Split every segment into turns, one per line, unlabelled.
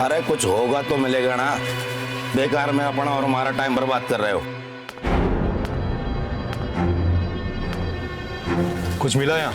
अरे कुछ होगा तो मिलेगा ना, बेकार में अपना और हमारा टाइम बर्बाद कर रहे हो।
कुछ मिला यहाँ?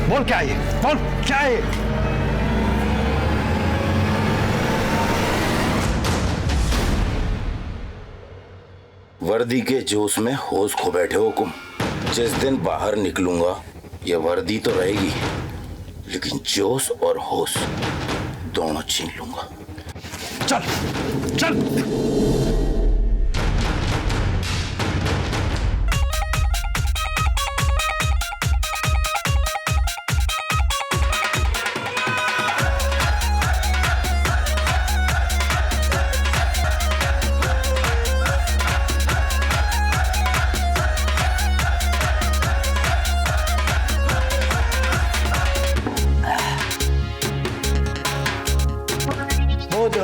बोल क्या है? बोल क्या है?
वर्दी के जोश में होश खो बैठे हो तुम। जिस दिन बाहर निकलूंगा ये वर्दी तो रहेगी, लेकिन जोश और होश दोनों छीन लूंगा।
चल चल।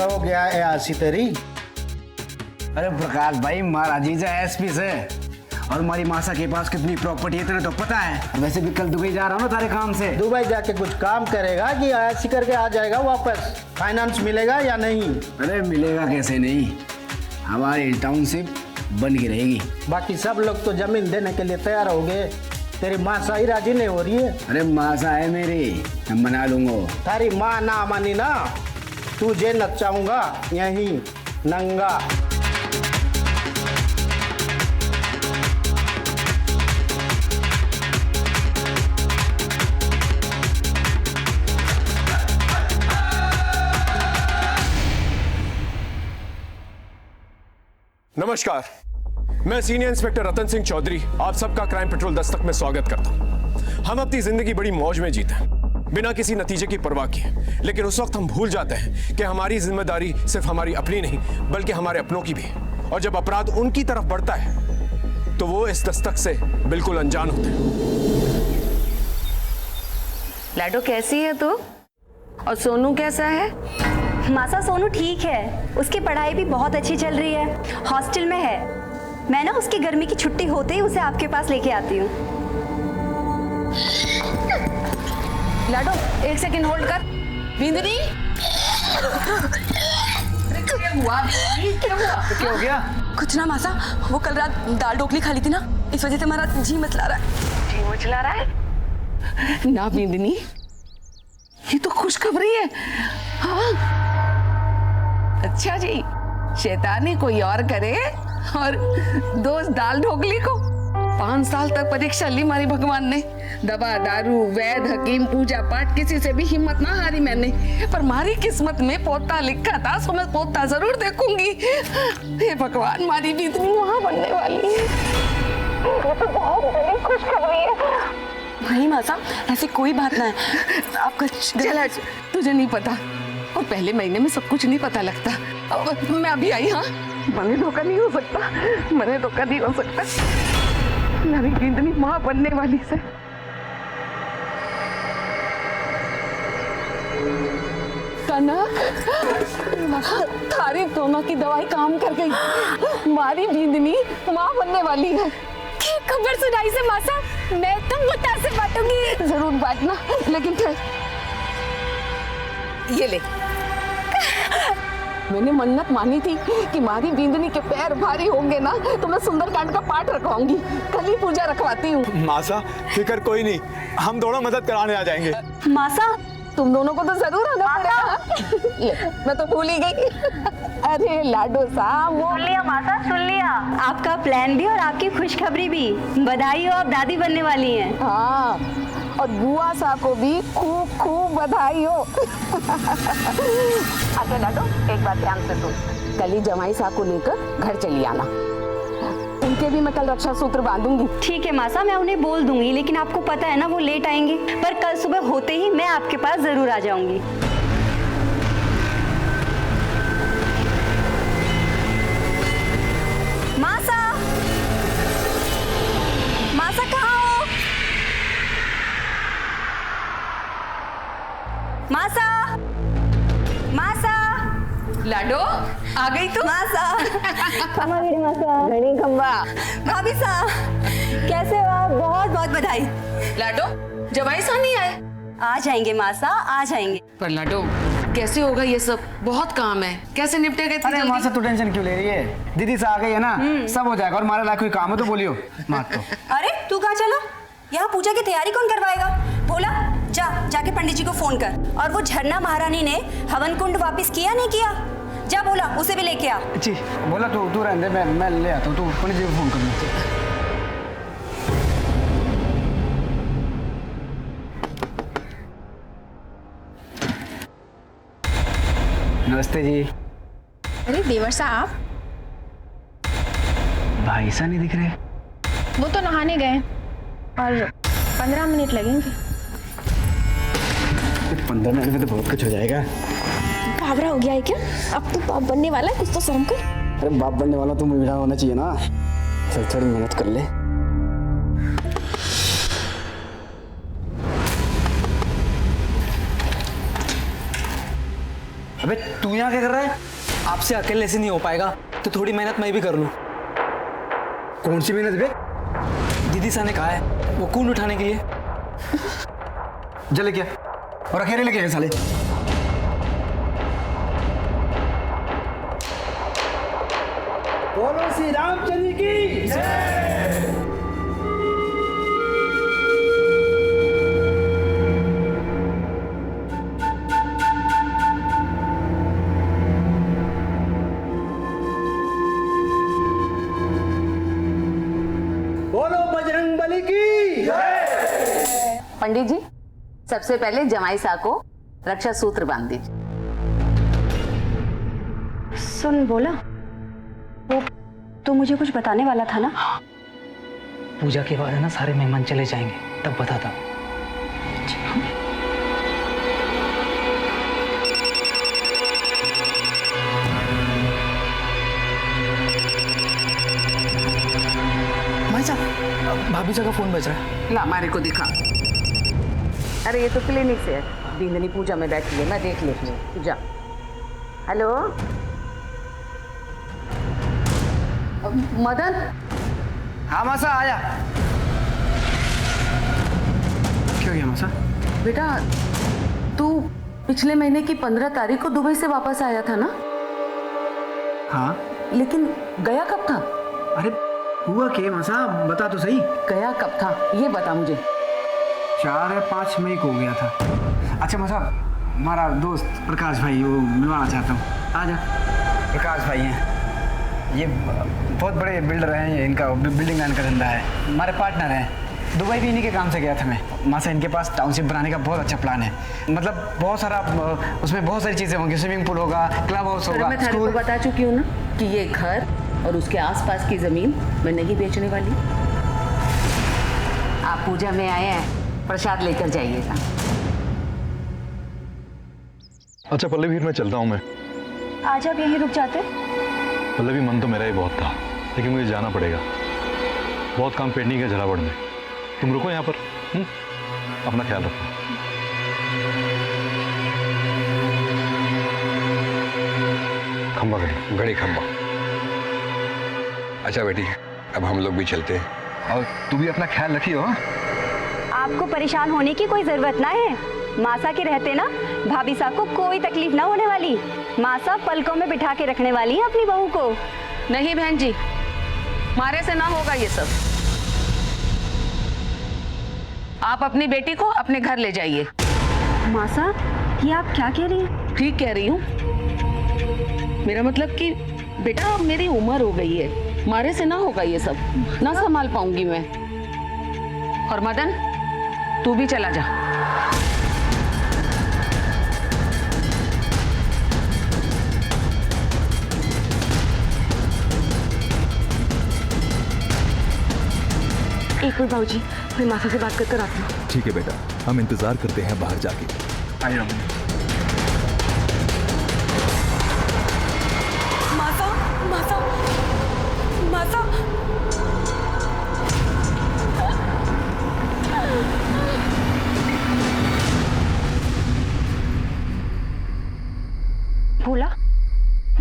हो गया है आसी तेरी।
अरे प्रकाश भाई, महाराज जी एसपी से और हमारी मासा के पास कितनी प्रॉपर्टी है तेरे तो पता है। वैसे भी कल दुबई जा रहा हूँ ना तारे काम से।
दुबई जाके कुछ काम करेगा कि ऐसी करके आ जाएगा वापस? फाइनेंस मिलेगा या नहीं?
अरे मिलेगा कैसे नहीं, हमारी टाउनशिप बन के रहेगी।
बाकी सब लोग तो जमीन देने के लिए तैयार हो गए, तेरी मासा ही राजी नहीं हो रही है।
अरे मासा है मेरी, मैं मना लूंगा।
तारी माँ ना मानी ना, तुझे नचाऊंगा यहीं नंगा।
नमस्कार, मैं सीनियर इंस्पेक्टर रतन सिंह चौधरी आप सबका क्राइम पेट्रोल दस्तक में स्वागत करता हूं। हम अपनी जिंदगी बड़ी मौज में जीते हैं, बिना किसी नतीजे की परवाह किए, लेकिन उस वक्त हम भूल जाते हैं कि हमारी जिम्मेदारी सिर्फ हमारी अपनी नहीं बल्कि हमारे अपनों की भी है। और जब अपराध उनकी तरफ बढ़ता है तो वो इस दस्तक से बिल्कुल अनजान होते हैं।
लाडो कैसी है तू? और सोनू कैसा है?
मासा सोनू ठीक है, उसकी पढ़ाई भी बहुत अच्छी चल रही है, हॉस्टल में है। मैं ना उसकी गर्मी की छुट्टी होते ही उसे आपके पास लेके आती हूँ।
लाडो एक सेकंड होल्ड कर। बिंदनी क्या हुआ?
क्या हो गया?
कुछ ना मासा, वो कल रात दाल ढोकली खा ली थी ना, इस वजह से हमारा जी मचला रहा है।
जी मचला रहा है ना बिंदनी, ये तो खुशखबरी है। हाँ अच्छा जी, शैतानी कोई और करे और दोस्त दाल ढोकली को। 5 साल तक परीक्षा ली हमारी भगवान ने, दवा दारू वैद हकीम पूजा पाठ किसी से भी हिम्मत ना हारी मैंने, पर हमारी किस्मत में पोता लिखा था, सो मैं पोता जरूर देखूंगी। हे भगवान, हमारी भी इतनी वहां बनने वाली है, ये तो बहुत बड़ी खुशखबरी है।
नहीं मासा, ऐसी कोई बात ना है, आपका
चल तुझे नहीं पता, और पहले महीने में सब कुछ नहीं पता लगता। मैं अभी आई। हाँ मैंने धोखा नहीं हो सकता, मैंने धोखा नहीं हो सकता। मेरी जिंदगी माँ बनने वाली से। कनक, थारी दोनों की दवाई काम कर गई, हमारी जिंदगी माँ बनने वाली है।
खबर सुनाई से मासा, मैं तो मुद्दा से बांटूंगी।
जरूर बांटना, लेकिन फिर ये ले, मैंने मन्नत मानी थी कि हमारी बिंदनी के पैर भारी होंगे ना तो मैं सुंदरकांड का पाठ रखवाऊंगी। कल ही पूजा रखवाती हूँ।
मासा फिक्र कोई नहीं, हम दोनों मदद कराने आ जाएंगे।
मासा
तुम दोनों को तो जरूर आना पड़ेगा। ले, मैं तो भूल ही गई। अरे लाडो साहब,
सुन लिया मासा, सुन लिया, आपका प्लान भी और आपकी खुशखबरी भी। बधाई हो, आप दादी बनने वाली हैं।
हाँ, और बुआ साहब को भी खूब खूब बधाई हो। अच्छा लाडो, एक बात ध्यान से सुन, कल ही जमाई साहब को लेकर घर चली आना, उनके भी मैं कल रक्षा सूत्र बांधूंगी।
ठीक है मासा, मैं उन्हें बोल दूंगी, लेकिन आपको पता है ना वो लेट आएंगे, पर कल सुबह होते ही मैं आपके पास जरूर आ जाऊंगी। मासा, मासा,
लाडो आ गई तू?
मासा,
घड़ी खंबा।
भाभी सा, कैसे हो आप? बहुत बहुत बधाई।
लाडो जवाई सा नहीं आए?
आ जाएंगे मासा, आ जाएंगे।
पर लाडो कैसे होगा ये सब? बहुत काम है, कैसे निपटेगा इतनी
अरे
जल्दी?
माँ से तू टेंशन क्यों ले रही है? दीदी से आ गई है ना, सब हो जाएगा। और हमारे लायक कोई काम है तो बोलियो। माँ तो
अरे तू कहाँ चला? यहाँ पूजा की तैयारी कौन करवाएगा? भोला जाके पंडित जी को फोन कर। और वो झरना महारानी ने हवन कुंड वापस किया नहीं किया? जा बोला उसे भी लेके आ।
जी बोला तू रहने दे, मैं ले आता हूँ। तू पंडित जी को फोन कर। नमस्ते जी।
अरे देवर साहब,
भाई सा नहीं दिख रहे।
वो तो नहाने गए और 15 मिनट लगेंगे।
15 मिनट में तो बहुत कुछ हो जाएगा।
घाबरा हो गया है क्या? अब तो बाप बनने वाला है, कुछ तो शर्म कर।
अरे बाप बनने वाला तो मुझे होना चाहिए ना। चल थोड़ी मेहनत कर ले।
अबे तू यहाँ क्या कर रहा है? आपसे अकेले से नहीं हो पाएगा, तो थोड़ी मेहनत मैं भी कर लूँ।
कौन सी मेहनत बे?
दीदी सा ने कहा है वो कुंड उठाने के लिए।
जले क्या? और अकेले लेके गए साले।
बोलो श्री रामचंद्र की जय। बोलो बजरंग बली की जय।
पंडित जी सबसे पहले जमाई सा को रक्षा सूत्र बांध दीजिए।
सुन बोला, वो तो मुझे कुछ बताने वाला था ना?
पूजा के बाद है ना सारे मेहमान चले जाएंगे, तब बताता हूँ। भाई साहब, भाभी जी का फोन बज रहा है।
ला हमारे को दिखा। अरे ये तो क्लिनिक से है, बिंदनी पूजा में बैठी है, मैं देख लेती हूँ। जा। हेलो मदन।
हाँ मासा आया। क्यों गया मासा?
बेटा तू पिछले महीने की 15 तारीख को दुबई से वापस आया था ना?
हाँ।
लेकिन गया कब था?
अरे हुआ क्या मासा, बता तो सही।
गया कब था ये बता मुझे।
4 या 5 मई को हो गया था। अच्छा मासा, हमारा दोस्त प्रकाश भाई वो मिलवाना चाहता हूँ। आ जा। प्रकाश भाई हैं, ये बहुत बड़े बिल्डर हैं, इनका बिल्डिंग लाइन का धंधा है, हमारे पार्टनर हैं। दुबई भी इन्हीं के काम से गया था मैं। मासा इनके पास टाउनशिप बनाने का बहुत अच्छा प्लान है। मतलब बहुत सारा, उसमें बहुत सारी चीज़ें होंगी। स्विमिंग पूल होगा, क्लब हाउस होगा,
मैं थारे को बता चुकी हूँ ना कि ये घर और उसके आसपास की जमीन मैं नहीं बेचने वाली। आप पूजा में आए हैं, प्रसाद लेकर जाइएगा।
अच्छा पल्लवी, फिर मैं चलता हूँ। मैं
आज आप यहीं रुक जाते?
पल्लवी, मन तो मेरा ही बहुत था, लेकिन मुझे जाना पड़ेगा। बहुत काम पेंडिंग है झलावड़ में। तुम रुको यहाँ पर। अपना ख्याल रखो।
खंबा घड़ी खंबा। अच्छा बेटी, अब हम लोग भी चलते हैं।
और तू भी अपना ख्याल रखियो।
आपको परेशान होने की कोई जरूरत ना है। मासा के रहते ना भाभी साहब को कोई तकलीफ ना होने वाली। मासा पलकों में बिठा के रखने वाली है अपनी बहू को।
नहीं बहन जी, मारे से ना होगा ये सब। आप अपनी बेटी को अपने घर ले जाइए।
मासा, ये आप क्या कह रही हैं?
ठीक कह रही हूँ। मेरा मतलब कि बेटा अब मेरी उम्र हो गई है, मारे से ना होगा ये सब, ना संभाल पाऊंगी मैं। और मदन तू भी चला जा।
एक मिनट बाबूजी, मैं मासा से बात कर आती हूँ।
ठीक है बेटा, हम इंतजार करते हैं बाहर जाके।
आइए।
मासा, मासा, मासा।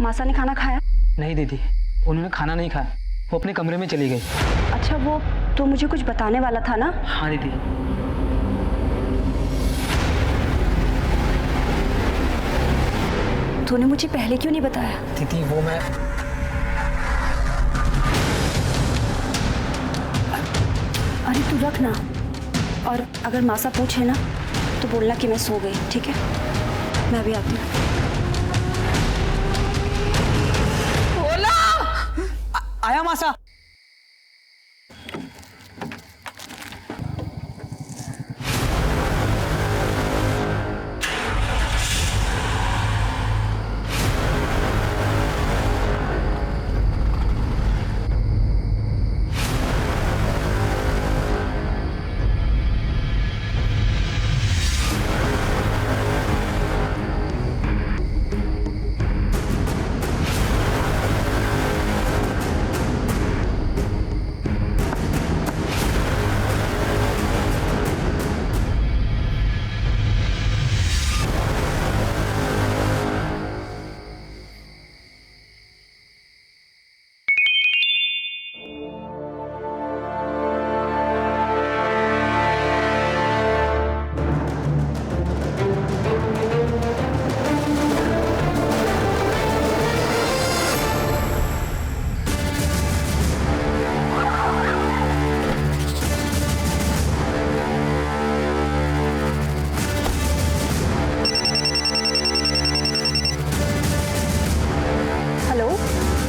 मासा ने खाना खाया?
नहीं दीदी, उन्होंने खाना नहीं खाया, वो अपने कमरे में चली गई।
अच्छा, वो तो मुझे कुछ बताने वाला था ना?
हाँ दीदी।
तूने मुझे पहले क्यों नहीं बताया?
दीदी वो मैं
अरे तू रख ना, और अगर मासा पूछे ना तो बोलना कि मैं सो गई, ठीक है? मैं अभी आती हूँ।
आया मासा।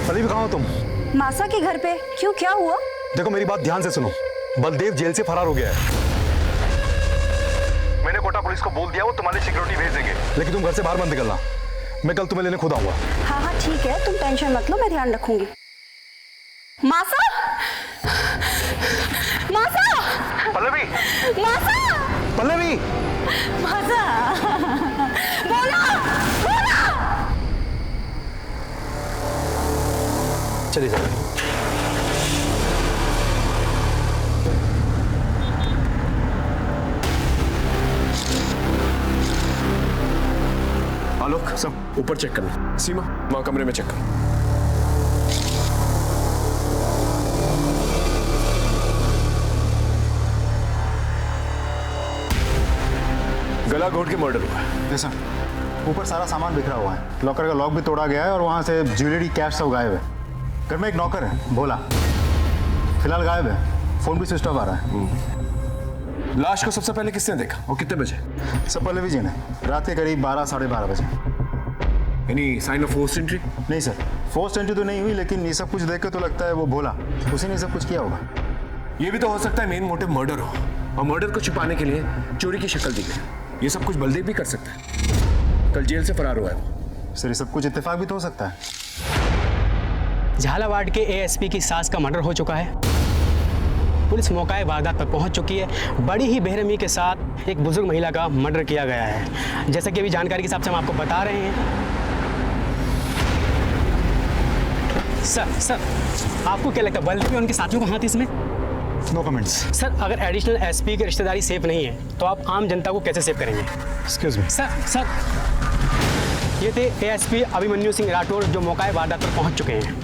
पल्लवी कहाँ हो तुम?
मासा के घर पे। क्यों, क्या हुआ?
देखो मेरी बात ध्यान से सुनो, बलदेव जेल से फरार हो गया है। मैंने कोटा पुलिस को बोल दिया, वो तुम्हारी सिक्योरिटी भेज देंगे, लेकिन तुम घर से बाहर मत निकलना। मैं कल तुम्हें लेने खुद आऊंगा।
हाँ हाँ ठीक है, तुम टेंशन मत लो, मैं ध्यान रखूंगी। मासा, मासा,
पल्लवी,
मासा,
पल्लवी,
मासा, बोला, बोला।
चलिए चलिए।
आलोक, सब ऊपर चेक करना। सीमा, माँ कमरे में चेक कर। गला घोट के मर्डर हुआ है।
जी सर। ऊपर सारा सामान बिखरा हुआ है, लॉकर का लॉक भी तोड़ा गया है और वहाँ से ज्वेलरी, कैश सब गायब है। घर में एक नौकर है भोला, फिलहाल गायब है, फोन भी स्विच ऑफ आ रहा है।
लाश को सबसे पहले किसने देखा और कितने बजे?
सब पल्लवी जी ने, रात के करीब 12 साढ़े 12 बजे।
Any sign of forced entry?
नहीं सर, फोर्स्ड एंट्री तो नहीं हुई, लेकिन ये सब कुछ देख के तो लगता है वो भोला, उसी ने सब कुछ किया होगा।
ये भी तो हो सकता है मेन मोटिव मर्डर हो, और मर्डर को छुपाने के लिए चोरी की शक्ल दी गई। ये सब कुछ बलदेव भी कर सकता है, कल जेल से फरार हुआ है वो।
सर ये सब कुछ इत्तेफाक भी तो हो सकता है।
झालावाड़ के एएसपी की सास का मर्डर हो चुका है। पुलिस मौके वारदात पर पहुंच चुकी है। बड़ी ही बेरहमी के साथ एक बुजुर्ग महिला का मर्डर किया गया है। जैसा कि अभी जानकारी के हिसाब से हम आपको बता रहे हैं। सर आपको क्या लगता है बलदेव और उनके साथियों का हाथ इसमें?
No comments.
सर अगर एडिशनल एसपी की रिश्तेदारी सेफ नहीं है तो आप आम जनता को कैसे सेव करेंगे?
Excuse me.
सर ये थे एएसपी अभिमन्यु सिंह राठौर जो मौके वारदात पर पहुंच चुके हैं।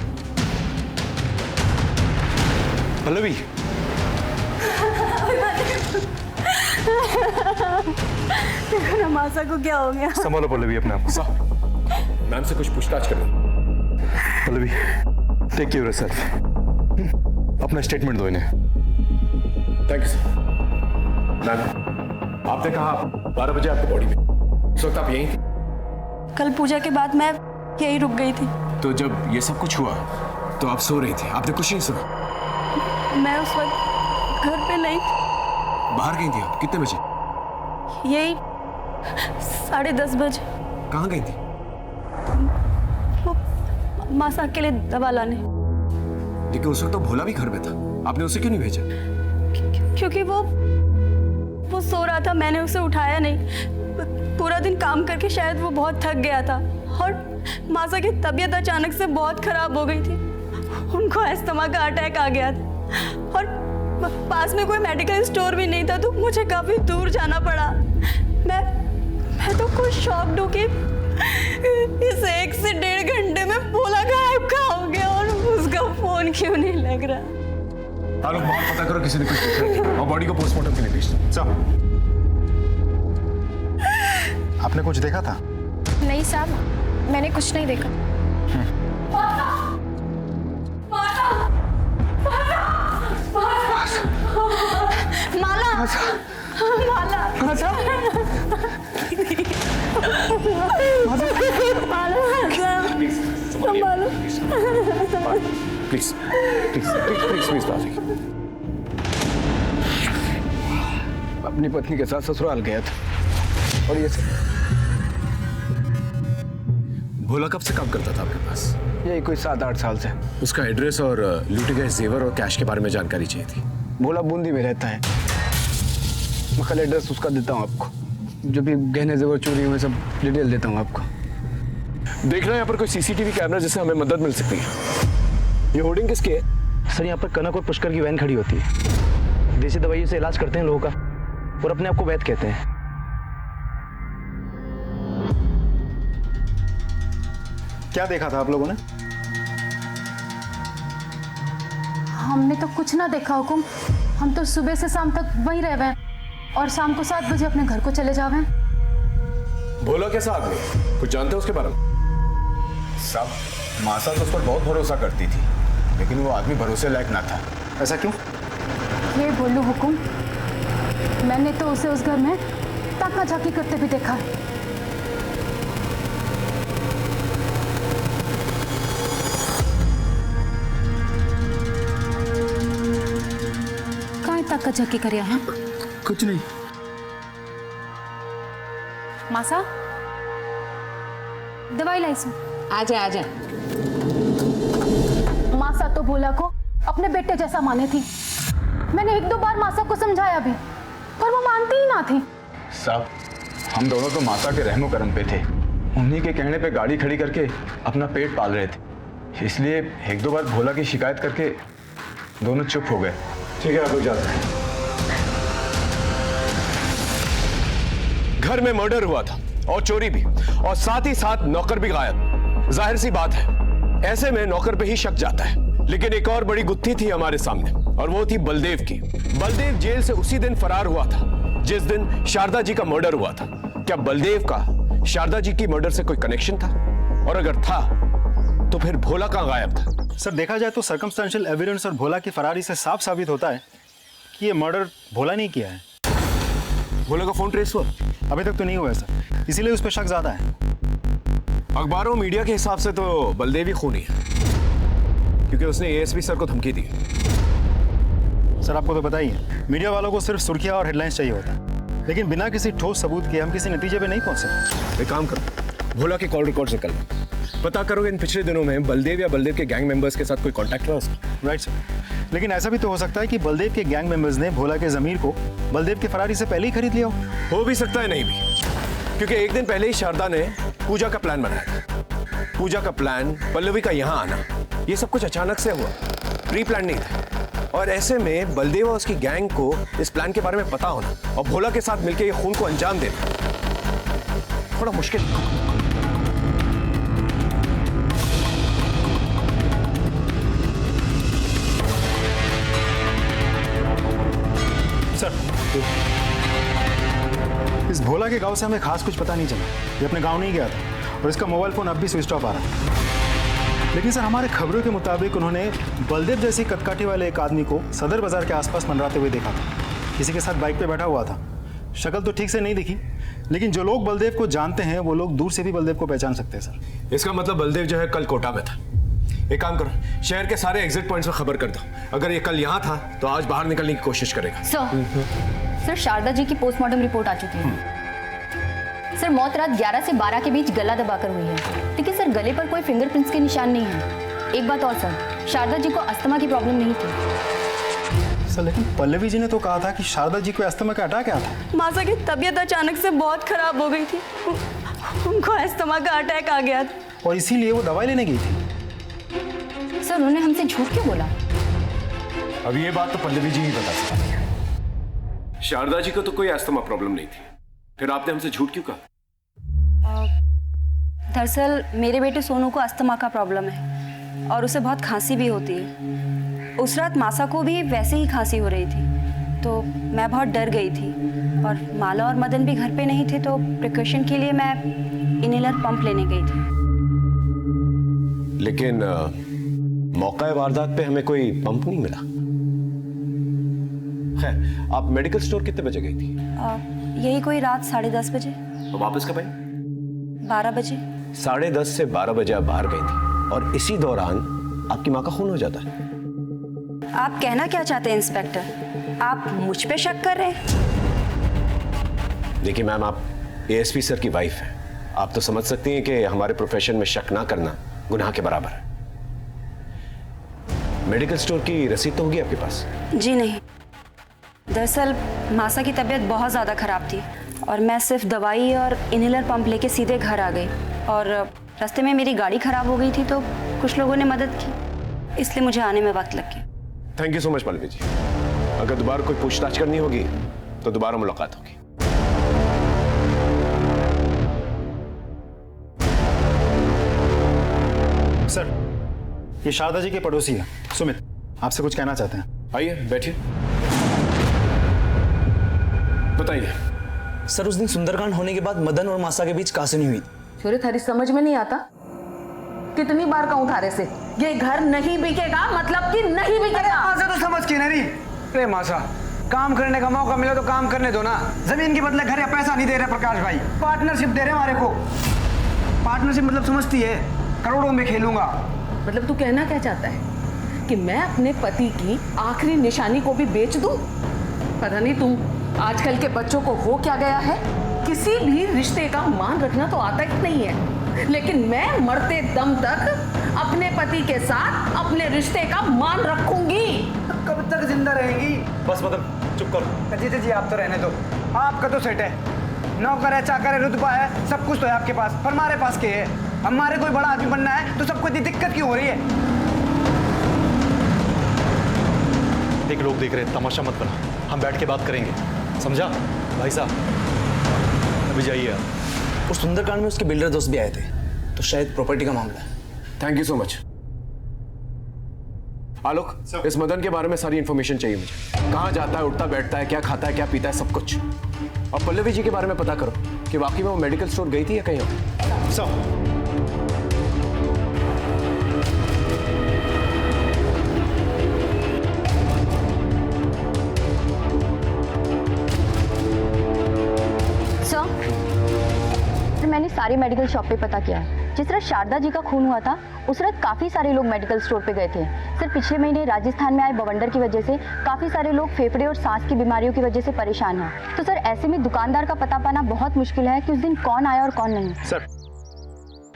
पल्लवी,
देखो ना मासा को क्या हो गया।
संभालो पल्लवी अपने आप को।
मैम से कुछ पूछताछ करो।
Pallavi, take care yourself. अपना स्टेटमेंट दो इन्हें।
Thank you sir. मैम, आपने कहा 12 बजे आपकी बॉडी में, इस वक्त आप यहीं थी?
कल पूजा के बाद मैं यहीं रुक गई थी।
तो जब ये सब कुछ हुआ तो आप सो रही थी, आपने कुछ नहीं सुना?
मैं उस वक्त घर पे नहीं थी।
बाहर गई थी आप? कितने बजे?
यही 10:30 बजे।
कहाँ गई थी?
वो मासा के लिए दवा लाने।
लेकिन उस वक्त तो भोला भी घर में था, आपने उसे क्यों नहीं भेजा?
क्योंकि वो सो रहा था, मैंने उसे उठाया नहीं। पूरा दिन काम करके शायद वो बहुत थक गया था, और मासा की तबीयत अचानक से बहुत खराब हो गई थी। उनको अस्थमा का अटैक आ गया था, और पास में कोई मेडिकल स्टोर भी नहीं था, तो मुझे काफी दूर जाना पड़ा। मैं तो खुद शॉक्ड हूँ कि इस 1 से 1.5 घंटे में मन क्यों नहीं लग रहा?
ताल्लुक बहुत पता करो, किसी ने कुछ पूछा नहीं और बॉडी को पोस्टमार्टम के लिए भेज दो।
साहब, आपने कुछ देखा था?
नहीं साहब, मैंने कुछ नहीं देखा।
Mala, Mala,
please please please please please बाजी।
अपनी पत्नी के साथ ससुराल गया था और ये सब।
भोला कब से काम करता था आपके पास?
यही कोई 7-8 साल से।
उसका एड्रेस और लूटे गए जेवर और कैश के बारे में जानकारी चाहिए थी।
भोला बूंदी में रहता है। मैं कल एड्रेस उसका देता हूँ आपको, जो भी गहने जेवर चोरी हुए सब डिटेल देता हूँ आपको।
देखना यहाँ पर कोई सीसीटीवी कैमरा जिससे हमें मदद मिल सकती है। ये होर्डिंग किसकी है?
सर यहाँ पर कनक और पुष्कर की वैन खड़ी होती है। देसी दवाइयों से इलाज करते हैं लोगों का और अपने आप को वैद्य कहते हैं।
क्या देखा था आप लोगों ने?
हमने तो कुछ ना देखा हुकुम। हम तो सुबह से शाम तक वहीं रह गए और शाम को 7 बजे अपने घर को चले जावे।
भोला कैसा आदमी, कुछ जानते हो उसके बारे में?
साहब, मासा तो उस पर बहुत भरोसा करती थी, लेकिन वो आदमी भरोसे लायक ना था। ऐसा क्यों?
ये बोलूं हुकुम, मैंने तो उसे उस घर में ताका झाकी करते भी देखा है। कहाँ ताका झाकी करिया है?
कुछ नहीं।
मासा, दवाई लाई सो।
आजा आजा।
मासा तो भोला को अपने बेटे जैसा माने थी। मैंने 1-2 बार मासा को समझाया भी, पर वो मानती ही ना थी।
साहब, हम दोनों तो मासा के रहमो करम पे थे। उन्हीं के कहने पे गाड़ी खड़ी करके अपना पेट पाल रहे थे, इसलिए 1-2 बार भोला की शिकायत करके दोनों चुप हो गए।
ठीक है, आप लोग जाते हैं।
घर में मर्डर हुआ था और चोरी भी, और साथ ही साथ नौकर भी गायब। जाहिर सी बात है, ऐसे में नौकर पे ही शक जाता है। लेकिन एक और बड़ी गुत्थी थी हमारे सामने, और वो थी बलदेव की। बलदेव जेल से उसी दिन फरार हुआ था जिस दिन शारदा जी का मर्डर हुआ था। क्या बलदेव का शारदा जी की मर्डर से कोई कनेक्शन था? और अगर था तो फिर भोला कहाँ गायब था?
सर, देखा जाए तो सर्कमस्टेंशियल एविडेंस और भोला की फरारी से साफ साबित होता है कि ये मर्डर भोला नहीं किया है।
भोला का फोन ट्रेस हुआ?
अभी तक तो नहीं हुआ है सर, इसीलिए उस पर शक ज्यादा है।
अखबारों मीडिया के हिसाब से तो बलदेव ही खूनी है, क्योंकि उसने एएसपी सर को धमकी दी।
सर, आपको तो पता ही है, मीडिया वालों को सिर्फ सुर्खियां और हेडलाइंस चाहिए होता है, लेकिन बिना किसी ठोस सबूत के हम किसी नतीजे पे नहीं पहुंच सकते।
एक काम करो, भोला के कॉल रिकॉर्ड से कल पता करोगे इन पिछले दिनों में बलदेव या बलदेव के गैंग मेंबर्स के साथ कोई कांटेक्ट रहा उसका।
राइट सर, लेकिन ऐसा भी तो हो सकता है कि बलदेव के गैंग मेंबर्स ने भोला के जमीर को बलदेव के फरारी से पहले ही खरीद लिया
हो भी सकता है, नहीं भी, क्योंकि एक दिन पहले ही शारदा ने पूजा का प्लान बनाया था। पूजा का प्लान, पल्लवी का यहाँ आना, ये सब कुछ अचानक से हुआ, प्री प्लान नहीं था। और ऐसे में बलदेव और उसकी गैंग को इस प्लान के बारे में पता होना और भोला के साथ मिलकर ये खून को अंजाम देना थोड़ा मुश्किल।
सर, इस भोला के गांव से हमें खास कुछ पता नहीं चला। ये अपने गांव नहीं गया था और इसका मोबाइल फोन अब भी स्विच ऑफ आ रहा है। लेकिन सर, हमारे खबरों के मुताबिक उन्होंने बलदेव जैसी कदकाठी वाले एक आदमी को सदर बाजार के आसपास मंडराते हुए देखा था। किसी के साथ बाइक पे बैठा हुआ था। शक्ल तो ठीक से नहीं दिखी, लेकिन जो लोग बलदेव को जानते हैं वो लोग दूर से भी बलदेव को पहचान सकते हैं सर।
इसका मतलब बलदेव जो है कल कोटा में था। एक काम करो, शहर के सारे एग्जिट पॉइंट्स पर खबर कर दो। अगर ये कल यहाँ था तो आज बाहर निकलने की कोशिश करेगा।
सर, शारदा जी की पोस्टमार्टम रिपोर्ट आ चुकी है। सर, मौत रात 11 से 12 के बीच गला दबाकर हुई है, लेकिन सर गले पर कोई फिंगरप्रिंट्स के निशान नहीं है। एक बात और सर, शारदा जी को अस्थमा की प्रॉब्लम नहीं थी।
सर, लेकिन पल्लवी जी ने तो कहा था कि शारदा जी को अस्थमा का अटैक आया था।
मासा की तबीयत अचानक से बहुत खराब हो गई थी, उनको अस्थमा का अटैक आ गया था
और इसीलिए वो दवाई लेने गई थी।
सर, उन्होंने हमसे झूठ क्यों बोला?
अब ये बात तो पल्लवी जी ही बता सकती है। शारदा जी को तो कोई अस्थमा प्रॉब्लम नहीं थी, फिर आपने हमसे झूठ क्यों कहा?
दरअसल मेरे बेटे सोनू को अस्थमा का प्रॉब्लम है,
और उसे बहुत खांसी भी होती है। उस रात मासा को भी वैसे ही खांसी हो रही थी, तो मैं बहुत डर गई थी। और माला और मदन भी घर पे नहीं थे, तो प्रिकॉशन के लिए मैं इनहेलर पंप लेने गई थी।
लेकिन मौका वारदात पे हमें कोई पंप नहीं मिला। खैर, आप मेडिकल स्टोर कितने बजे गई थी?
यही कोई रात 10:30 बजे।
तो वापस कब आई?
12 बजे।
10:30 से 12 बजे आप बाहर गई थी और इसी दौरान आपकी माँ का खून हो जाता है।
आप कहना क्या चाहते हैं इंस्पेक्टर? आप मुझ पे शक कर रहे हैं?
देखिए मैम, आप एएसपी सर की वाइफ हैं। आप तो समझ सकती हैं कि हमारे प्रोफेशन में शक ना करना गुनाह के बराबर है। मेडिकल स्टोर की रसीद तो होगी आपके पास?
जी नहीं, दरअसल मासा की तबीयत बहुत ज़्यादा खराब थी और मैं सिर्फ दवाई और इनहेलर पंप लेके सीधे घर आ गई। और रास्ते में मेरी गाड़ी खराब हो गई थी, तो कुछ लोगों ने मदद की, इसलिए मुझे आने में वक्त लग गया।
Thank you so much Pallavi ji. अगर दोबारा कोई पूछताछ करनी होगी तो दोबारा मुलाकात होगी।
सर, ये शारदा जी के पड़ोसी है सुमित, आपसे कुछ कहना चाहते हैं।
आइए बैठिए, बताइए।
सर, उस दिन सुंदरकांड होने के बाद मदन और मासा के बीच कासिनी हुई।
छोरे, थारी समझ में नहीं आता? कितनी बार कहूं थारे से, ये घर नहीं बिकेगा, मतलब कि नहीं बिकेगा।
मासा तो समझ के नहीं। अरे मासा, काम करने का मौका मिला तो काम करने दो ना। जमीन के बदले घर या पैसा नहीं दे रहे प्रकाश भाई, पार्टनरशिप दे रहे हमारे को। पार्टनरशिप मतलब समझती है, करोड़ों में खेलूंगा।
मतलब तू कहना क्या चाहता है कि मैं अपने पति की आखिरी निशानी को भी बेच दूं? पता नहीं तुम आजकल के बच्चों को हो क्या गया है, किसी भी रिश्ते का मान रखना तो आता ही नहीं है। लेकिन मैं मरते दम तक अपने पति के साथ अपने रिश्ते का मान रखूंगी।
कब तक जिंदा रहेंगी?
बस मतलब चुप करो।
जीते जी, आप तो रहने दो। आपका तो सेट है, नौकर है, चाकर है, रुतबा है, सब कुछ तो है आपके पास। पर हमारे पास क्या है? हमारे कोई बड़ा आदमी बनना है तो सबको इतनी दिक्कत क्यों हो रही है?
देख, लोग देख रहे हैं, तमाशा मत बना। हम बैठ के बात करेंगे, समझा भाई साहब? अभी जाइए आप।
उस सुंदरकांड में उसके बिल्डर दोस्त भी आए थे, तो शायद प्रॉपर्टी का मामला है।
Thank you so much. Alok, इस मदन के बारे में सारी इंफॉर्मेशन चाहिए मुझे। कहाँ जाता है, उठता बैठता है, क्या खाता है, क्या पीता है, सब कुछ। और पल्लवी जी के बारे में पता करो कि वाकई में वो मेडिकल स्टोर गई थी या कहीं और।
सब
मैंने सारी मेडिकल शॉप पे पता किया। जिस रात शारदा जी का खून हुआ था, उस रात काफ़ी सारे लोग मेडिकल स्टोर पे गए थे। सर, पिछले महीने राजस्थान में आए बवंडर की वजह से काफ़ी सारे लोग फेफड़े और सांस की बीमारियों की वजह से परेशान हैं। तो सर, ऐसे में दुकानदार का पता पाना बहुत मुश्किल है कि उस दिन कौन आया और कौन नहीं।
सर,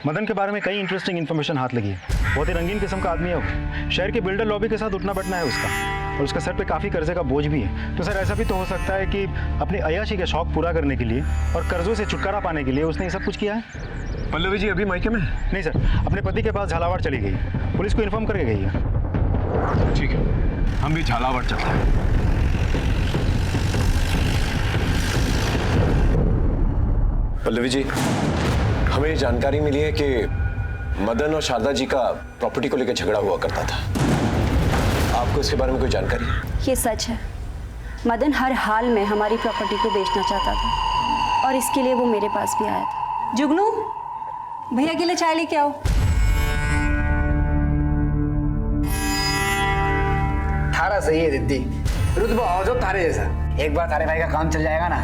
मदन के बारे में कई इंटरेस्टिंग इन्फॉर्मेशन हाथ लगी है। बहुत ही रंगीन किस्म का आदमी है वो। शहर के बिल्डर लॉबी के साथ उठना बैठना है उसका, और उसका सर पे काफ़ी कर्जे का बोझ भी है। तो सर, ऐसा भी तो हो सकता है कि अपनी अय्याशी के शौक पूरा करने के लिए और कर्जों से छुटकारा पाने के लिए उसने ये सब कुछ किया है।
पल्लवी जी अभी मायके में?
नहीं सर, अपने पति के पास झालावाड़ चली गई, पुलिस को इन्फॉर्म करके गई है।
ठीक है, हम भी झालावाड़ चलते हैं। पल्लवी जी, हमें ये जानकारी मिली है कि मदन और शारदा जी का प्रॉपर्टी को लेकर झगड़ा हुआ करता था। आपको इसके बारे में कोई जानकारी है?
ये सच है। मदन हर हाल में हमारी प्रॉपर्टी को बेचना चाहता था और इसके लिए वो मेरे पास भी आया था। जुगनू, भैया के लिए चाय लेके आओ।
थारा सही है दीदी, रुतबा हो जो थारे जैसा। एक बार थारे भाई का काम चल जाएगा ना,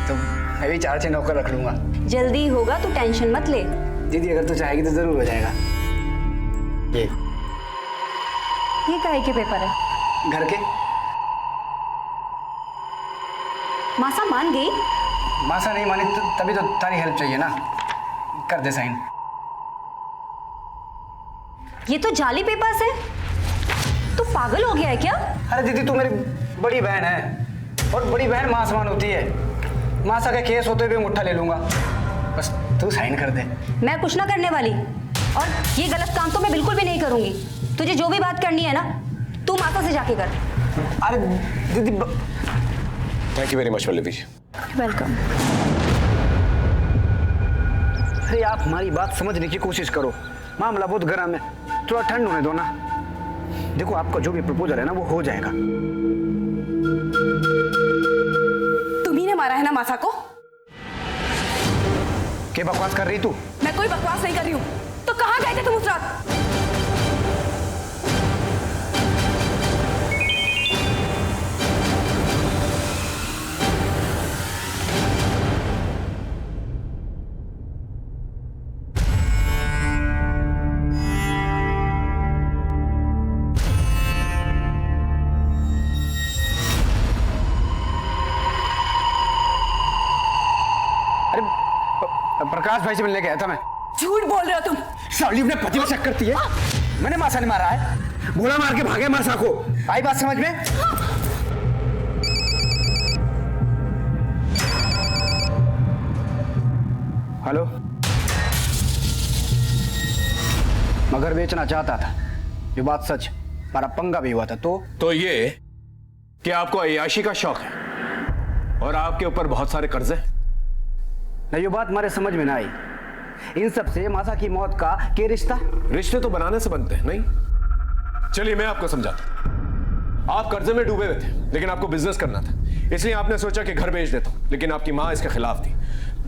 तो मैं भी 4-6 नौकर रख लूंगा।
जल्दी होगा, तू टेंशन मत ले।
दीदी, अगर तू चाहेगी तो जरूर हो जाएगा।
ये काहे के पेपर है?
घर के।
मासा मान गई?
मासा नहीं मानी तो तभी तो तारी हेल्प चाहिए ना, कर दे साइन।
ये तो जाली पेपर्स है। तू पागल हो गया है क्या?
अरे दीदी, तू मेरी बड़ी बहन है और बड़ी बहन मां समान होती है। मासा का केस होते हुए मुट्ठा ले लूंगा, बस तू साइन कर दे।
मैं कुछ ना करने वाली, और ये गलत काम तो मैं बिल्कुल भी नहीं करूंगी। तुझे जो भी बात करनी है ना, तू माता से जाके कर।
अरे दीदी,
thank you very much Pallavi ji.
Welcome.
अरे आप हमारी बात समझने की कोशिश करो। मामला बहुत गर्म है, थोड़ा ठंड होने दो ना। देखो आपका जो भी प्रपोजल है ना वो हो जाएगा।
तुम्ही ने मारा है ना मासा को?
क्या बकवास कर रही तू?
मैं कोई बकवास नहीं कर रही हूँ। तो कहाँ गए थे तुम उस रात?
प्रकाश भाई से मिलने गया था मैं।
झूठ बोल रहे हो तुम।
साली अपने पति में शक करती है। मैंने मासा ने मारा है, गोला मार के भागे मासा को। आई बात समझ में? हेलो, मगर बेचना चाहता था, ये बात सच, पर पंगा भी हुआ था। तो
ये कि आपको अय्याशी का शौक है और आपके ऊपर बहुत सारे कर्जे।
नहीं, ये बात हमारे समझ में ना आई। इन सब से मासा की मौत का क्या रिश्ता?
रिश्ते तो बनाने से बनते हैं, नहीं? चलिए मैं आपको समझाता हूं। आप कर्जे में डूबे हुए थे, लेकिन आपको बिजनेस करना था, इसलिए आपने सोचा कि घर बेच देता हूं, लेकिन आपकी मां इसके खिलाफ थी,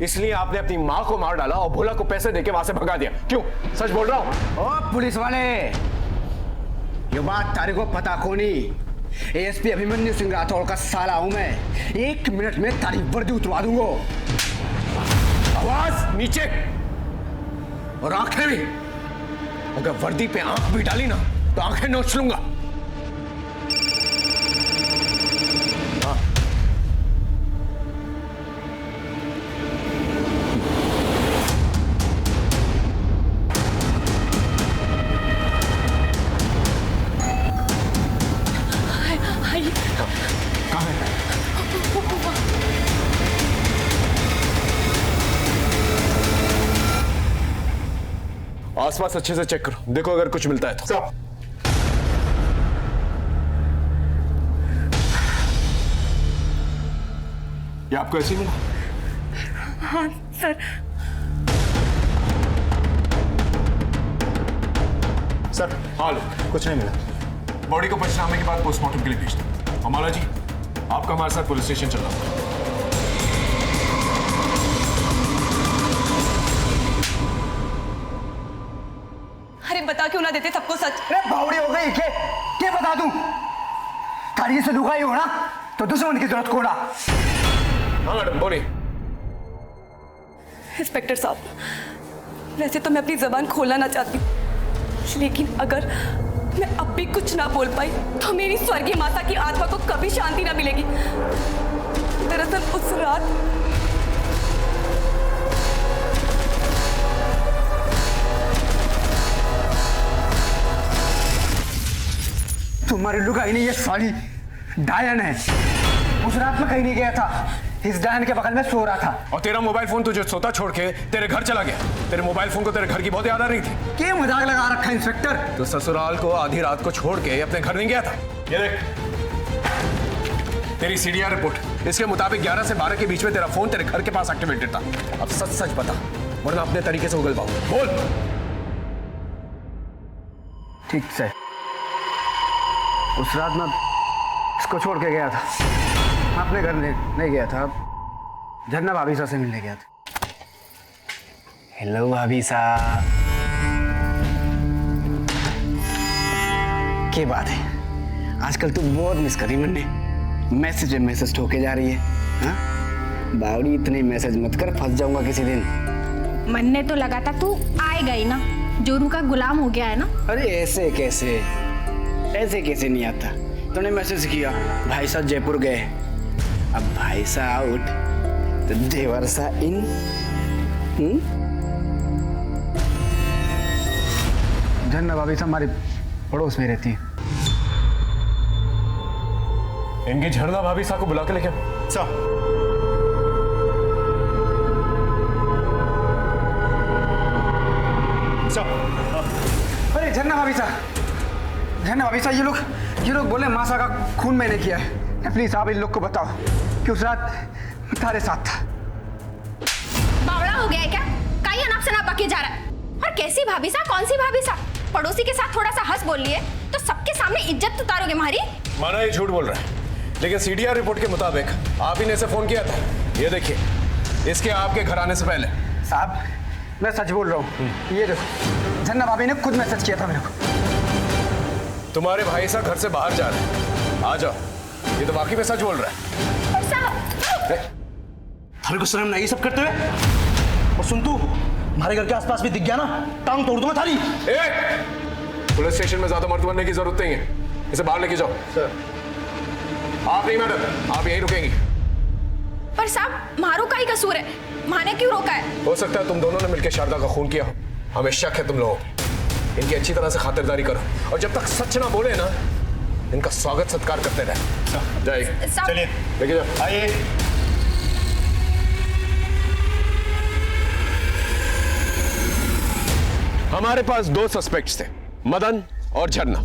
इसलिए आपने अपनी मां को मार डाला और भोला को पैसे देके वहां से भगा दिया। क्यों? सच बोल रहा हूं?
ओ पुलिस वाले, ये बात तारे को पता को नहीं। एएसपी अभिमन्यु सिंह राठौड़ का साला हूं मैं। 1 मिनट में तारी वर्दी उतरवा दूंगा।
आवाज नीचे और आंखें भी। अगर वर्दी पे आंख भी डाली ना तो आंखें नोच लूंगा। आसपास अच्छे से चेक करो, देखो अगर कुछ मिलता है तो। ये आपको ऐसे ही मिला?
हाँ सर।
सर
हाँ लो,
कुछ नहीं मिला।
बॉडी को पंचनामे के बाद पोस्टमार्टम के लिए भेज दो। और माला जी, आपका हमारे साथ पुलिस स्टेशन चलना होगा।
अरे बता क्यों ना देते सबको सच?
अरे बावड़ी हो गई क्या बता दूं? तारी से लुगाई हो ना तो दुश्मन की जरूरत कोड़ा।
हाँ मैडम बोलिए।
इंस्पेक्टर साहब, वैसे तो मैं अपनी जबान खोलना ना चाहती, लेकिन अगर मैं अब भी कुछ ना बोल पाई तो मेरी स्वर्गीय माता की आत्मा को कभी शांति ना मिलेगी। दरअसल उस रात
तुम्हारी लुगाई नहीं, ये साली डायन है। उस रात में कहीं नहीं गया था, इस डायन के बगल में सो रहा था।
और तेरा मोबाइल फोन तुझे सोता छोड़ के तेरे घर चला गया। तेरे मोबाइल फोन को तेरे घर की बहुत याद आ रही थी।
क्या मजाक लगा रखा है इंस्पेक्टर?
तो ससुराल को आधी रात को छोड़ के अपने घर नहीं गया था। ये देख तेरी सीडीआर रिपोर्ट, इसके मुताबिक 11 से 12 के बीच में तेरा फोन तेरे घर के पास एक्टिवेटेड था। अब सच सच बता, वरना अपने तरीके से उगल पाऊं। बोल।
ठीक से उस रात में इसको छोड़ के गया था, अपने घर नहीं गया था, झरना भाभी सा से मिलने गया था। हेलो भाभी सा, क्या बात है? आजकल तू बहुत मिस करी मैंने। मैसेज ठोके जा रही है। हाँ बावड़ी, इतने मैसेज मत कर, फंस जाऊंगा किसी दिन।
मन ने तो लगा था तू आएगा ही ना, जोरू का गुलाम हो गया है ना।
अरे ऐसे कैसे कैसे नहीं आता। तूने मैसेज किया भाई साहब जयपुर गए, अब भाई साहब आउट तो देवर सा इन। झरना भाभी साहब हमारे पड़ोस में रहती है।
इनकी झरना भाभी साहब को बुला के लेके
अरे झरना भाभी साहब, ये लोग बोले मासा का खून मैंने किया है। प्लीज आप इन लोग को बताओ कि उस रात तुम्हारे साथ था।
बावड़ा हो गया है क्या? काई अनाप शनाप बके जा रहा है। और
कैसी भाभी साहब, कौन सी भाभी साहब? पड़ोसी के साथ थोड़ा सा हंस बोल लिए तो सबके सामने इज्जत उतारोगे हमारी?
माना ये झूठ बोल रहा है, लेकिन सीडीआर रिपोर्ट के मुताबिक आप ही ने इसे फोन किया था। ये देखिए, इसके आपके घर आने से पहले।
साहब मैं सच बोल रहा हूँ, ये देखो झन्ना भाभी ने खुद मैसेज किया था मेरे को।
तुम्हारे भाई साहब घर से बाहर जा रहे हैं, आ जाओ। ये तो वाकई में सच बोल रहा है।
थारे को शर्म नहीं ये सब करते हुए? और सुन तू, हमारे घर के आसपास भी दिख गया ना, टांग तोड़ दूंगा थारी।
पुलिस स्टेशन में ज्यादा मर्द बनने की जरूरत नहीं है, इसे बाहर लेके जाओ। सर आप नहीं मैडम, आप यहीं रुकेंगी।
पर साहब मारो का ही कसूर है, माने क्यों रोका है?
हो सकता है तुम दोनों ने मिलकर शारदा का खून किया हो, हमें शक है तुम लोगों। इनकी अच्छी तरह से खातिरदारी करो और जब तक सच ना बोले ना, इनका स्वागत सत्कार करते रहे। जाइए,
चलिए
लेके जाओ।
आइए।
हमारे पास दो सस्पेक्ट्स थे, मदन और झरना।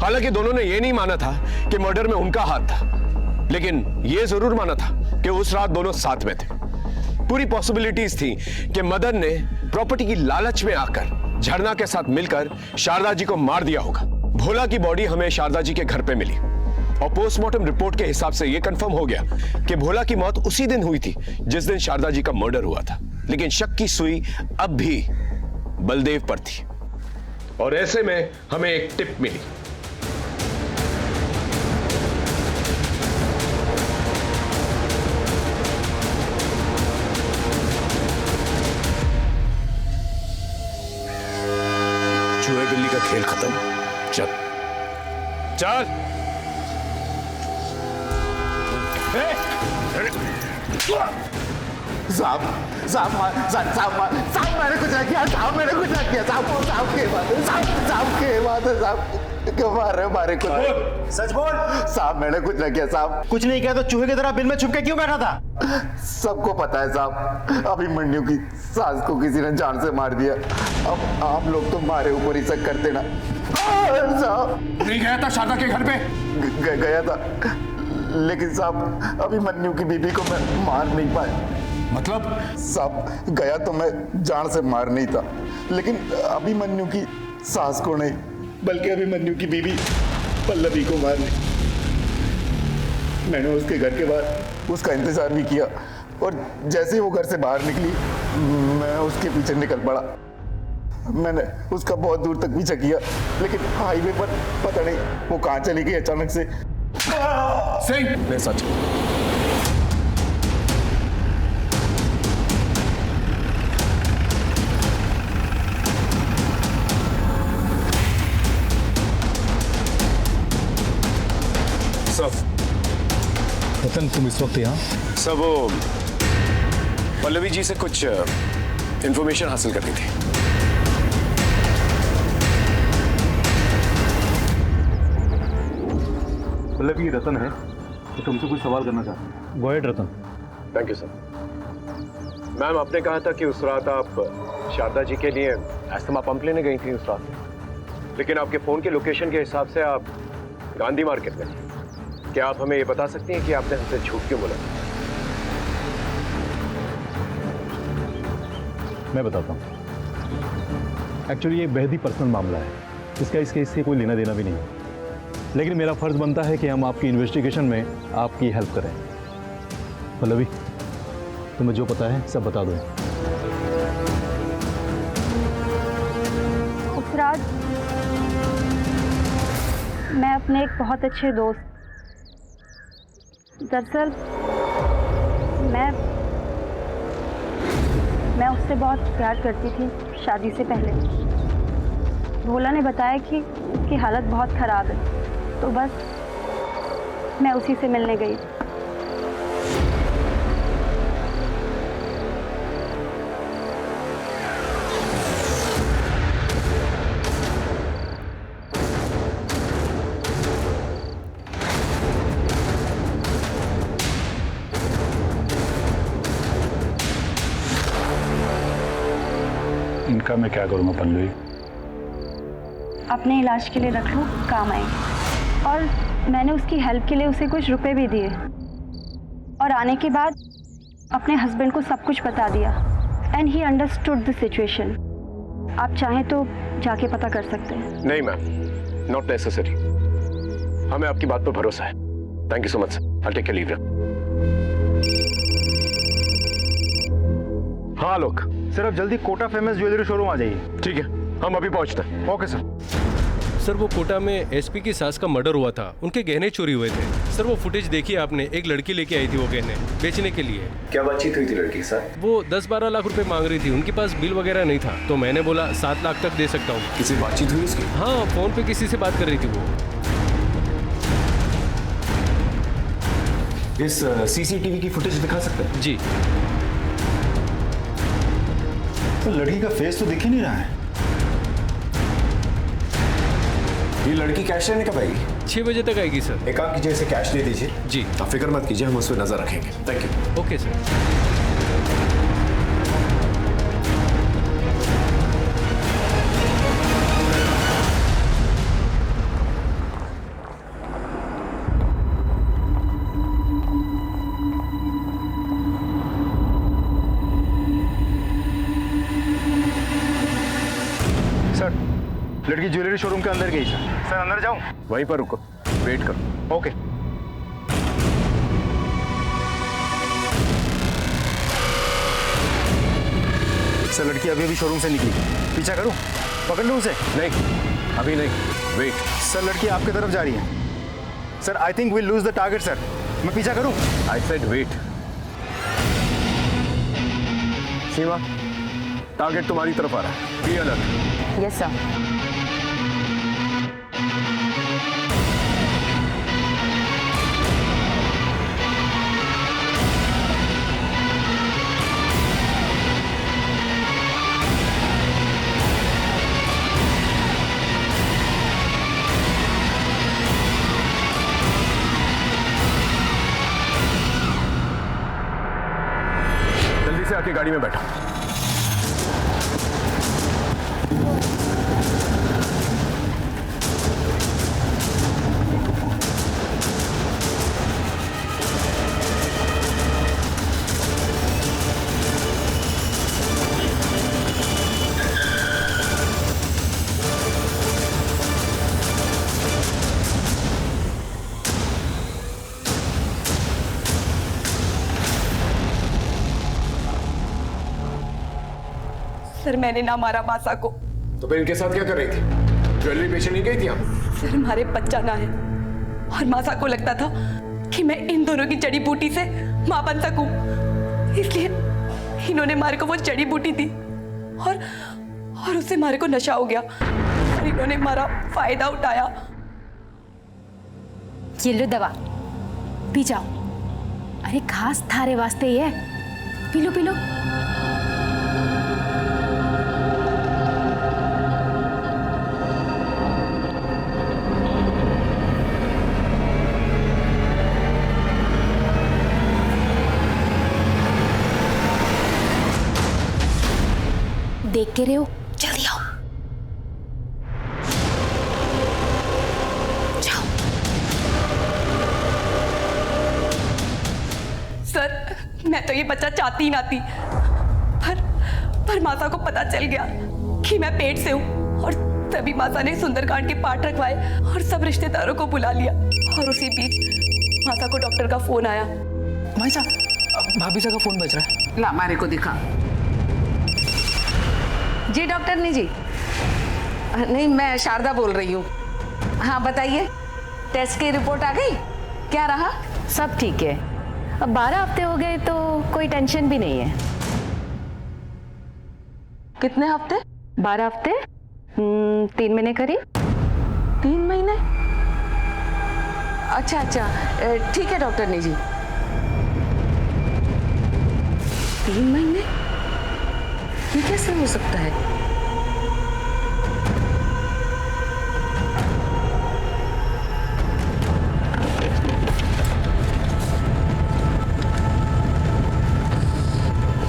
हालांकि दोनों ने यह नहीं माना था कि मर्डर में उनका हाथ था, लेकिन यह जरूर माना था कि उस रात दोनों साथ में थे। पूरी पॉसिबिलिटीज थी कि मदन ने प्रॉपर्टी की लालच में आकर झरना के साथ मिलकर शारदा जी को मार दिया होगा। भोला की बॉडी हमें शारदा जी के घर पे मिली और पोस्टमार्टम रिपोर्ट के हिसाब से यह कंफर्म हो गया कि भोला की मौत उसी दिन हुई थी जिस दिन शारदा जी का मर्डर हुआ था। लेकिन शक की सुई अब भी बलदेव पर थी और ऐसे में हमें एक टिप मिली। चूहे बिल्ली का खेल खत्म, चल चल।
साहब मैंने कुछ नहीं किया, साहब मैंने कुछ नहीं किया, साहब के बात है, साहब क्यों मार रहे हो हमारे को? सच बोल। साहब मैंने कुछ नहीं किया साहब। कुछ नहीं किया तो चूहे की तरह बिल में छुप के क्यों बैठा था? सबको पता है साहब, अभिमन्यु की सास को किसी ने जान से मार दिया। अब आप लोग तो हमारे ऊपर ही शक करते ना। साहब
नहीं गया था शारदा के घर पे?
गया था, लेकिन साहब अभिमन्यु की बीबी को मैं मार नहीं पाया।
मतलब?
साहब गया तो मैं जान से मार नहीं था, लेकिन अभिमन्यु की सास को नहीं बल्कि अभिमन्यु की बीबी पल्लवी को मारने। मैंने उसके घर के बाहर उसका इंतजार भी किया और जैसे ही वो घर से बाहर निकली मैं उसके पीछे निकल पड़ा। मैंने उसका बहुत दूर तक पीछा किया, लेकिन हाईवे पर पता नहीं वो कहाँ चली गई अचानक से।
सही मैं सच
रतन, तुम इस वक्त यहाँ?
सब वो पल्लवी जी से कुछ इंफॉर्मेशन हासिल करनी थी।
पल्लवी रतन है तो तुमसे कुछ सवाल करना चाहते हैं। Go ahead Ratan.
Thank you sir. Ma'am आपने कहा था कि उस रात आप शारदा जी के लिए एस्थमा पंप लेने गई थी उस रात, लेकिन आपके फोन के लोकेशन के हिसाब से आप गांधी मार्केट में थी। क्या आप हमें ये बता सकती हैं कि आपने हमसे झूठ क्यों बोला?
मैं बताता हूँ। एक्चुअली ये बेहद ही पर्सनल मामला है, इसका इस केस से कोई लेना देना भी नहीं है, लेकिन मेरा फर्ज बनता है कि हम आपकी इन्वेस्टिगेशन में आपकी हेल्प करें। पल्लवी, तुम्हें जो पता है सब बता दो।
उस रात मैं अपने एक बहुत अच्छे दोस्त, दरअसल मैं उससे बहुत प्यार करती थी शादी से पहले। भोला ने बताया कि उसकी हालत बहुत ख़राब है, तो बस मैं उसी से मिलने गई।
इनका मैं क्या करूँगा पल्लवी?
अपने इलाज के लिए रख लो, काम आएंगे। और मैंने उसकी हेल्प के लिए उसे कुछ रुपए भी दिए और आने के बाद अपने हस्बैंड को सब कुछ बता दिया। And he understood the situation. आप चाहें तो जाके पता कर सकते हैं।
नहीं मैम, नॉट नेसेसरी। हमें आपकी बात पर भरोसा है। Thank you so much. I take leave. हाँ लोग,
सर आप जल्दी कोटा फेमस ज्वेलरी शोरूम आ जाइए।
ठीक है, हम अभी पहुंचते हैं।
Okay sir.
सर वो कोटा में एसपी की सास का मर्डर हुआ था, उनके गहने चोरी हुए थे। सर वो फुटेज देखी आपने, एक लड़की लेके आई थी वो गहने बेचने के लिए।
क्या बातचीत हुई थी लड़की के साथ?
वो 10-12 लाख रुपए मांग रही थी, उनके पास बिल वगैरह नहीं था, तो मैंने बोला 7 लाख तक दे सकता हूँ।
किसी बातचीत हुई उसकी?
हाँ, फोन पे किसी से बात कर रही थी वो।
इस सीसीटीवी की फुटेज दिखा सकते हैं?
जी।
तो लड़की का फेस तो दिख ही नहीं रहा है।
ये लड़की कैश लेने कब आएगी?
6 बजे तक आएगी सर।
एक काम कीजिए, इसे कैश दे दीजिए।
जी।
आप फिक्र मत कीजिए, हम उस पर नजर रखेंगे। Thank you.
Okay sir.
लड़की ज्वेलरी शोरूम के अंदर गई सर। अंदर जाऊं?
वहीं पर रुको, वेट करो।
ओके। सर लड़की अभी अभी शोरूम से निकली, पीछा करूं? पकड़ लूं उसे?
नहीं, अभी नहीं, वेट।
सर लड़की आपकी तरफ जा रही है। Sir I think we'll lose the target sir. मैं पीछा करूं?
I said wait. Seema, target तुम्हारी तरफ आ रहा है। Be alert.
Yes sir.
जल्दी से आके गाड़ी में बैठो।
सर मैंने ना मारा मासा को।
तो फिर इनके साथ क्या कर रही थी? ज्वेलरी बेचने नहीं गई थी आप?
सर हमारे बच्चा ना है और मासा को लगता था कि मैं इन दोनों की जड़ी बूटी से मां बन सकूं, इसलिए इन्होंने मारे को वो जड़ी बूटी दी और उससे मारे को नशा हो गया और इन्होंने मारा फायदा उठाया।
ये लो दवा, पी जाओ। अरे खास थारे वास्ते ही है, पी लो पी लो। देखते रहो, जल्दी आओ। जाओ।
सर मैं तो ये बच्चा चाहती ही ना थी, पर मासा को पता चल गया कि मैं पेट से हूँ और तभी मासा ने सुंदरकांड के पाठ रखवाए और सब रिश्तेदारों को बुला लिया और उसी बीच मासा को डॉक्टर का फोन आया।
भाई साहब, भाभी साहब का फोन बज रहा है।
ला हमारे को दिखा। जी डॉक्टर जी। नहीं, मैं शारदा बोल रही हूँ। हाँ बताइए, टेस्ट की रिपोर्ट आ गई? क्या रहा?
सब ठीक है। अब 12 हफ्ते हो गए तो कोई टेंशन भी नहीं है।
कितने हफ्ते?
12 हफ्ते, 3 महीने करीब।
3 महीने? अच्छा अच्छा, ठीक है डॉक्टर जी। 3 महीने? ये कैसे हो सकता है?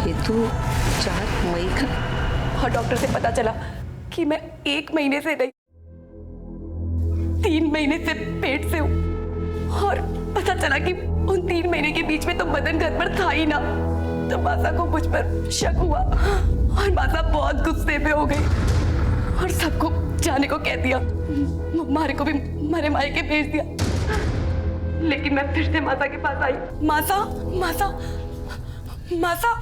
ये तो 4 मई का।
और डॉक्टर से पता चला कि मैं 1 महीने से नहीं 3 महीने से पेट से हूँ और पता चला कि उन 3 महीने के बीच में तो बदन घर पर था ही ना। तो मासा को मुझ पर शक हुआ और मासा बहुत बहुत गुस्से में हो गई और सबको जाने को कह दिया। मारे को भी मारे मायके भेज दिया। लेकिन मैं फिर से माता के पास आई। माता माता माता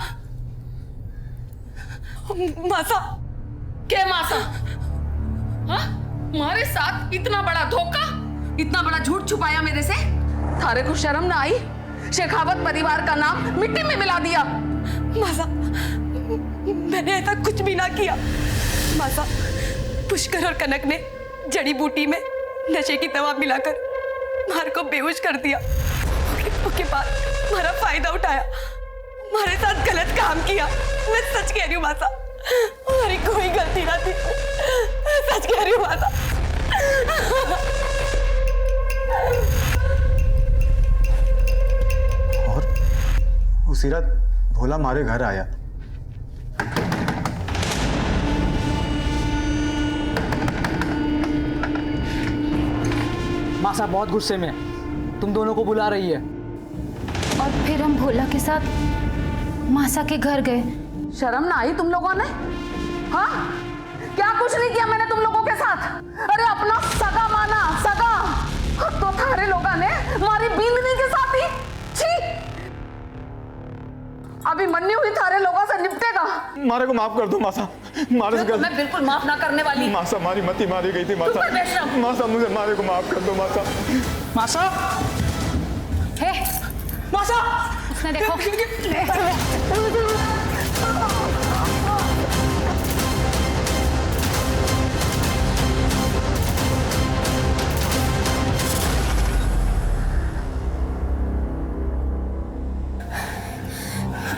माता
क्या मासा? हाँ? तुम्हारे साथ इतना बड़ा धोखा, इतना बड़ा झूठ छुपाया मेरे से? थारे को शर्म ना आई? शेखावत परिवार का नाम मिट्टी में मिला दिया।
मासा, मैंने ऐसा कुछ भी ना किया। मासा, पुष्कर और कनक ने जड़ी बूटी में नशे की दवा मिलाकर मार को बेहोश कर दिया। उसके बाद हमारा फायदा उठाया, हमारे साथ गलत काम किया। मैं सच कह रही हूँ माता, हमारी कोई गलती ना थी। सच कह रही हूँ माता।
और उसी रात भोला हमारे घर आया।
मासा बहुत गुस्से में है, तुम दोनों को बुला रही है।
और फिर हम भोला के साथ मासा के घर गए।
शर्म ना आई तुम लोगों ने? हाँ? क्या कुछ नहीं किया मैंने तुम लोगों के साथ? अरे अपना सगा माना, सगा तो थारे लोगों ने मारी बिंदनी के साथ ही। छी! अभी मन्नी हुई थारे लोगों से निपटेगा।
मारे को माफ कर दो मासा, मारे से
मैं बिल्कुल माफ ना करने वाली।
मासा मारी मती मारी गई थी मासा। मासा मुझे मारे को माफ कर दो मासा।
मासा,
हे
मासा,
उसने देखो।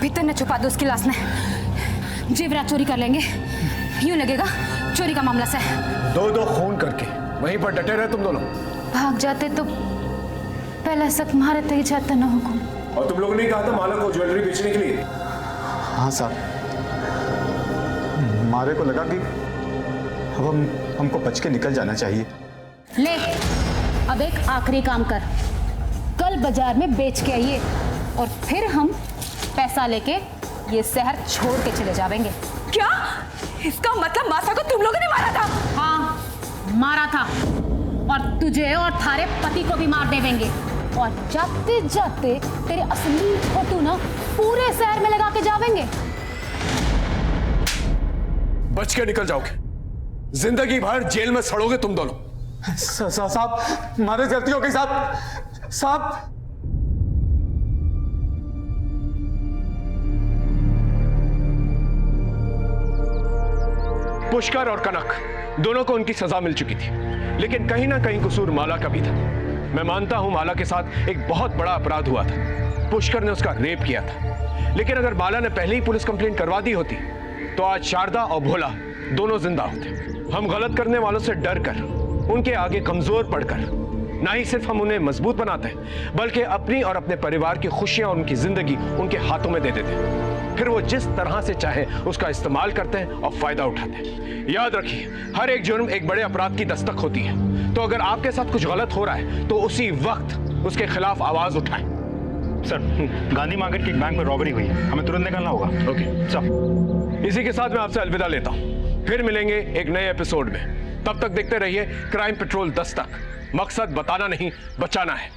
भीतर ने छुपा दो उसकी लाश ने। जेवरात चोरी कर लेंगे, यूं लगेगा चोरी का मामला से।
दो खून करके वहीं पर डटे रहे तुम दोनों।
भाग जाते तो पहला शक मारे तो ही जाता ना हुकुम।
और तुम लोगों ने कहा था माला को ज्वेलरी बेचने के लिए।
हाँ साहब, मारे को लगा कि अब हमको बच के निकल जाना चाहिए।
ले अब एक आखिरी काम कर, कल बाजार में बेच के आइए और फिर हम पैसा लेके ये शहर छोड़ के चले जाएंगे।
क्या? इसका मतलब मासा को तुम लोगों ने मारा था?
हाँ मारा था, और तुझे और थारे पति को भी मार देंगे। और जाते जाते तेरे असली फोटो ना पूरे शहर में लगा के जाएंगे।
बच के निकल जाओगे, जिंदगी भर जेल में सड़ोगे तुम दोनों।
साहब मारे गलती हो गई साहब। साहब
पुष्कर और कनक दोनों को उनकी सजा मिल चुकी थी, लेकिन कहीं ना कहीं कसूर माला का भी था। मैं मानता हूं माला के साथ एक बहुत बड़ा अपराध हुआ था, पुष्कर ने उसका रेप किया था। लेकिन अगर माला ने पहले ही पुलिस कंप्लेंट करवा दी होती तो आज शारदा और भोला दोनों जिंदा होते। हम गलत करने वालों से डर कर, उनके आगे कमजोर पड़कर ना ही सिर्फ हम उन्हें मजबूत बनाते हैं, बल्कि अपनी और अपने परिवार की खुशियां और उनकी जिंदगी उनके हाथों में दे देते हैं। फिर वो जिस तरह से चाहे उसका इस्तेमाल करते हैं और फायदा उठाते हैं। याद रखिए, हर एक जुर्म एक बड़े अपराध की दस्तक होती है। तो अगर आपके साथ कुछ गलत हो रहा है तो उसी वक्त उसके खिलाफ आवाज उठाएं।
सर, गांधी मार्केट के एक बैंक में रॉबरी हुई है, हमें तुरंत निकलना होगा।
ओके सर, इसी के साथ मैं आपसे अलविदा लेता हूं। फिर मिलेंगे एक नए एपिसोड में। तब तक देखते रहिए क्राइम पेट्रोल दस्तक। मकसद बताना नहीं, बचाना है।